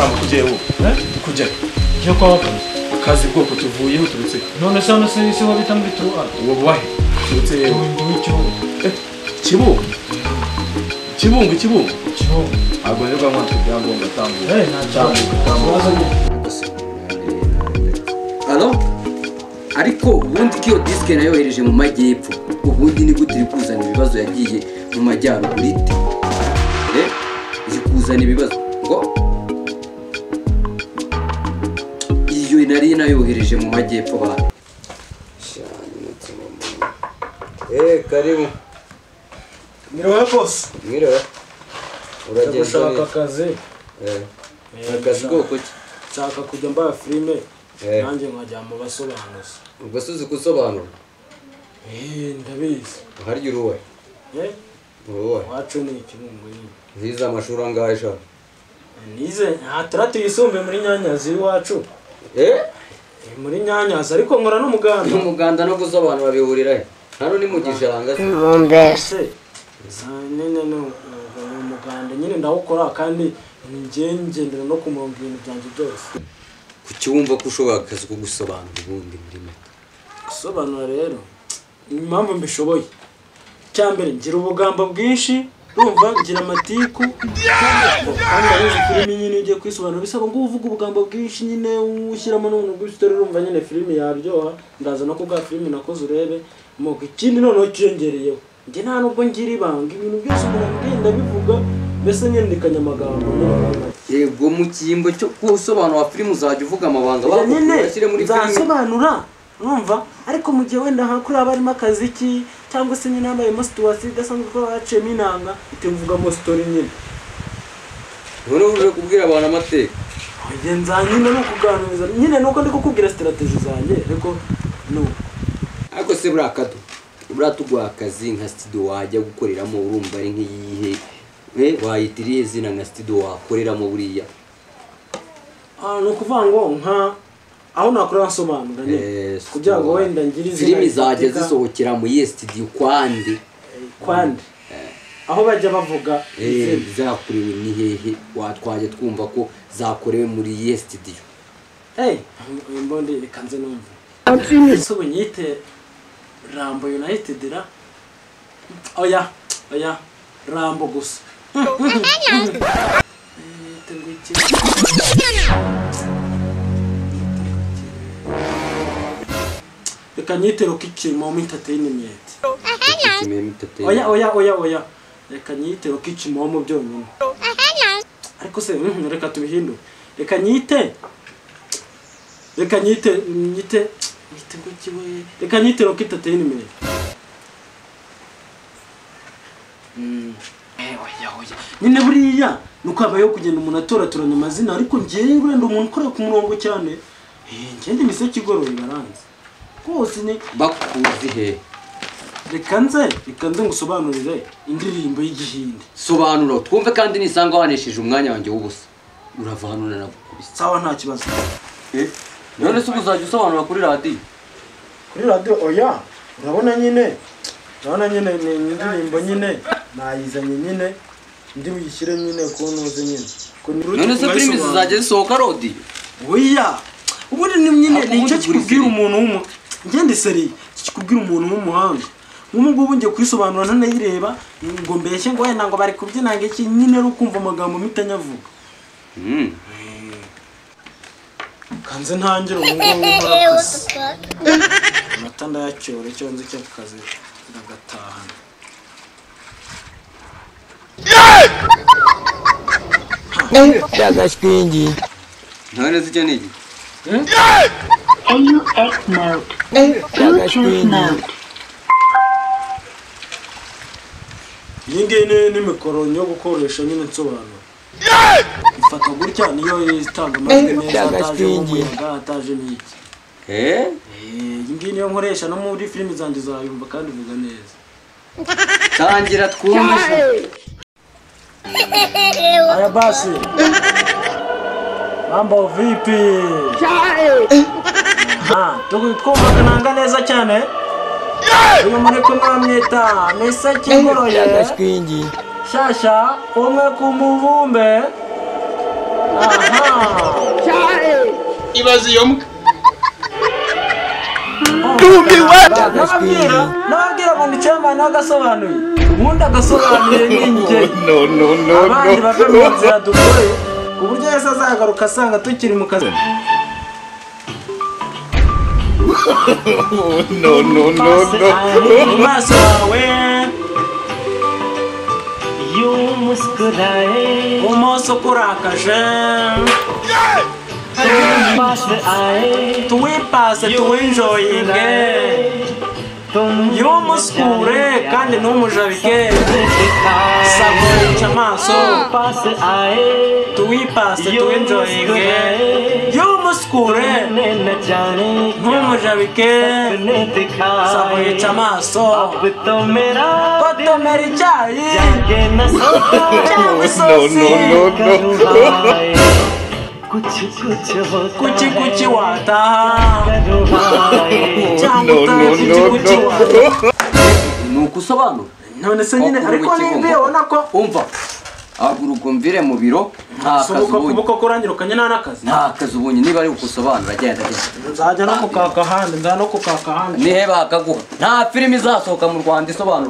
Tama kujeho. Kujya. Cyo kwa Akazi bwoko tuvuyeho turutse. none se se wabita muri tuwa. Uwo wahe. Turutse Ngo Kibungo. cyo. Agwa rero bamwatse byangombwa tambuka. Alo? Ariko ubundi kiyo diske nayohereje mu majyepfo. Ubundi ni gute iri kuzana ibibazo yagiye mu majyaruguru ite? Iri kuzana ibibazo. Ngo iyo nari nayohereje mu majyepfo ba. Karibu. Miriwe boss. Miriwe. Uragenda akazi. Akazi bwoko ki? Nshaka kujya mbaya filime. Nanjye nkajya mu basobanuzi. Ubwo suzi kusobanura. Ndabizi. Harya uruwe. Uruwe. Wacu ni ikibungo nyine. Ziza amashuri angahe sha? Nize ntataratu yisumbuye muri Nyanyazi iwacu. Muri Nyanyazi ariko nkora n'umuganda. Umuganda no gusobanura bihurira he? Hano ni mu gishanga se. Mbese. Nene no umuganda nyine ndawukora kandi ngendera no kumurunga ibintu byanjye byose. Kucyumva ko ushobora akazi ko gusobanura ubundi muri make. Gusobanura rero impamvu mbishoboye. Cyambere ngira ubugamba bwinshi, urumva ngira amatiku. Kandi arizo filime nyine ugiye kwisobanura bisaba ngo uvuge ubugamba bwinshi nyine ushyiramo n'umuntu gusitera urumva nyine filime yaryoha. Ndaza no kubwa filime nakoze urebe mu ikindi noneho cyongereyeho. Nge nta nubwo ngira ibanga ibintu byose ngenda bivuga mbese nyendekanya amagambo. Yego mu cyimbo cyo gusobanura filime uzajya uvuga amabanga bashyire muri filime. Nzasobanura numva ariko mu gihe wenda hakuri abarimo akazi ki cyangwa se nyine nambaye situation idasanzwe ko baciyemo inanga itemvugamo story nyine. None uje kubwira abantu amateka. Oye nzanyine no kuganiriza nyine nuko ndi kukubwira strategy zanjye ariko no. Ariko se burakado. Buratugwa akazi nka studio wajya gukoreramo urumva ari nk'iyihe. Wayitiriye zina nka studio wakoreramo buriya. No kuvuga ngo nka aho nakora nsobanura nyine kugira ngo wenda ngirize filime zajya zisohokera mu studio kwandi aho bajya bavuga zakuriwe ni hehe watwaje twumva ko zakorewe muri studio. Mbondi bikanze numva so nyite Rambo United ra oya Rambo gusa reka nyitero kicimo mu entertainment. Oya reka nyitero kicimo mu byonyine. Ariko se reka tubihindure. Reka nyite ngo kiboye. Reka nyitero entertainment. Oya. Nyine buriya nuko abayo kugenda umuntu atoraturanya amazina ariko ngiye wenda umuntu ukora ku murongo cyane. Ngende miseke igoroye baranze. Kose ni bakuzi he. Reka nze ngusobanurire indirimbo y'igihinde. Sobanura twumve kandi nisanga wanesheje umwanya wanjye w'ubusa. Urava hano nagukubise. Sawa nta kibazo. None se uzajya usobanura kuri radio? Kuri radio oya. Urabona nyine ni indirimbo nyine nayizanye nyine ndi buyishyire nyine kunoze nyine. None se filime zizajya zisohoka rodi? Oya. Ubundi ni nyine nicyo kikubwira umuntu ngende seri kikubwira umuntu w'umuhanga. Nk'ubu ngiye kwisobanura ntanayireba ngo mbeshye ngo wenda ngo bari kubyinanga iki nyine ari ukumva amagambo mitanyavuga. Kanze ntangire ubungubu murakoze. Amatanda yacyore cyo nzi cy'akazi ndagatahana. Cyagashwingi. None zicyo niki? AUX mode. Bluetooth mode. Yingene n'imikoro yo gukoresha nyine nsobanura. Ifata gutya niyo itanga amajwi neza ataje umuyaga ataje n'iki. Yingine yo nkoresha no muri filime zanjye zayumva kandi uvuga neza. Tangira twumve. Aya basi. Mambo vipi? Twumvakananga neza cyane. Uyu muri kumwe bamwita Mesa Kigoroye. Shasha umwe ku mubumbe. Aha. ikibazo iyo mbwa nababwira ngo nicamana n'agasobanuye ubundi agasobanuye n'inge abandi bave mu nzira dukore ku buryo yese azagaruka asanga tukiri mu kazi mu maso wawe umunsi ukurakaje tuwipase tuwinjoyinge yumuskure kandi ntumujabike saburisha amaso tuwipase tuwinjoyinge yumuskure ntumujabike saburisha amaso kotomera icyayi cyangwa isosi kuki kuki wataha cyangwa utaha kuki wataha nuko usobanura none se nyine ariko nimbe ubona ko umva haguruka umvire mu biro nta kazi ubonye kuko kurangira ukanye n'akazi nta kazi ubonye niba ari ukusobanura genda nzajya no kukaka ahandi nza no kukaka ahandi nihe bakaguha nta filime izasohoka mu Rwanda isobanura